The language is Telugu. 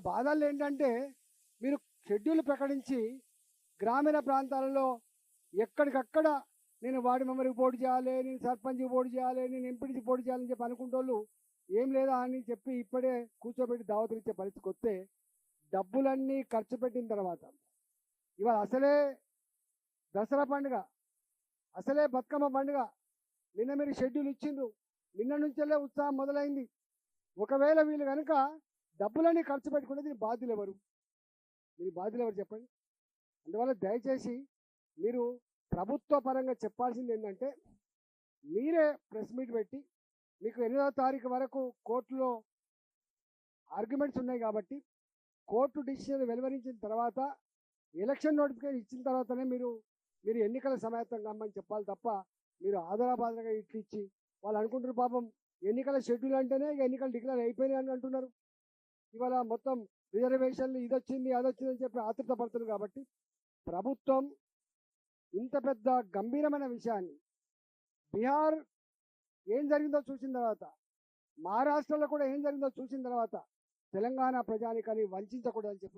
బాధలు ఏంటంటే మీరు షెడ్యూల్ ప్రకటించి గ్రామీణ ప్రాంతాలలో ఎక్కడికక్కడ నేను వార్డు మెంబర్కి పోటీ చేయాలి, నేను సర్పంచ్కి పోటీ చేయాలి, నేను ఎంపీటీసీ పోటీ చేయాలని చెప్పి అనుకుంటోళ్ళు ఏం లేదా అని చెప్పి ఇప్పుడే కూర్చోబెట్టి దావతులు ఇచ్చే పరిస్థితికి వస్తే డబ్బులన్నీ ఖర్చు పెట్టిన తర్వాత ఇవాళ అసలే దసరా పండుగ, అసలే బతుకమ్మ పండుగ, నిన్న మీరు షెడ్యూల్ ఇచ్చిండ్రు, నిన్న నుంచెల్లే ఉత్సాహం మొదలైంది. ఒకవేళ వీళ్ళు కనుక డబ్బులన్నీ ఖర్చు పెట్టుకుంటే దీని బాధ్యులు ఎవరు? దీని బాధ్యులు ఎవరు చెప్పండి. అందువల్ల దయచేసి మీరు ప్రభుత్వ పరంగా చెప్పాల్సింది ఏంటంటే మీరే ప్రెస్ మీట్ పెట్టి మీకు 8వ తారీఖు వరకు కోర్టులో ఆర్గ్యుమెంట్స్ ఉన్నాయి కాబట్టి కోర్టు డిసిషన్ వెలువరించిన తర్వాత ఎలక్షన్ నోటిఫికేషన్ ఇచ్చిన తర్వాతనే మీరు ఎన్నికల సమాయత్తం కమ్మని చెప్పాలి తప్ప మీరు ఆధారబాధగా ఇట్లు ఇచ్చి వాళ్ళు అనుకుంటారు పాపం ఎన్నికల షెడ్యూల్ అంటేనే ఎన్నికలు డిక్లేర్ అయిపోయినాయి అని అంటున్నారు. ఇవాళ మొత్తం రిజర్వేషన్లు ఇదొచ్చింది అదొచ్చింది అని చెప్పి ఆతృత పడుతున్నారు. కాబట్టి ప్రభుత్వం ఇంత పెద్ద గంభీరమైన విషయాన్ని బీహార్ ఏం జరిగిందో చూసిన తర్వాత, మహారాష్ట్రలో కూడా ఏం జరిగిందో చూసిన తర్వాత తెలంగాణ ప్రజానికాన్ని వంచకూడదని చెప్పి